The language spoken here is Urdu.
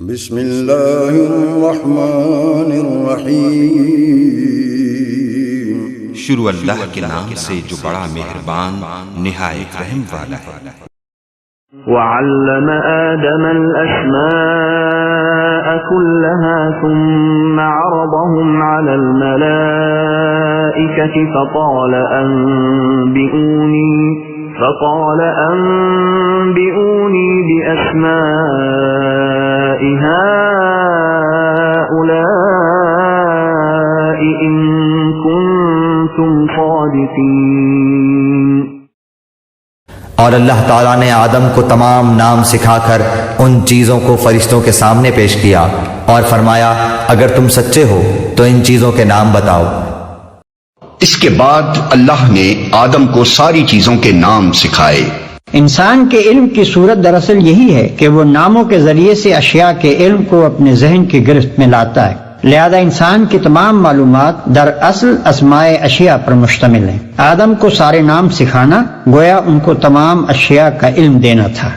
بسم اللہ الرحمن الرحیم، شروع اللہ کے نام سے جو بڑا مہربان نہایت رحم والا ہے۔ وعلم آدم الأسماء كلها ثم عرضهم على الملائكة فقال أنبئوني بأسماء هؤلاء إن كنتم صادقين۔ اور اللہ تعالیٰ نے آدم کو تمام نام سکھا کر ان چیزوں کو فرشتوں کے سامنے پیش کیا اور فرمایا اگر تم سچے ہو تو ان چیزوں کے نام بتاؤ۔ اس کے بعد اللہ نے آدم کو ساری چیزوں کے نام سکھائے۔ انسان کے علم کی صورت دراصل یہی ہے کہ وہ ناموں کے ذریعے سے اشیاء کے علم کو اپنے ذہن کی گرفت میں لاتا ہے، لہذا انسان کی تمام معلومات دراصل اسماء اشیاء پر مشتمل ہیں۔ آدم کو سارے نام سکھانا گویا ان کو تمام اشیاء کا علم دینا تھا۔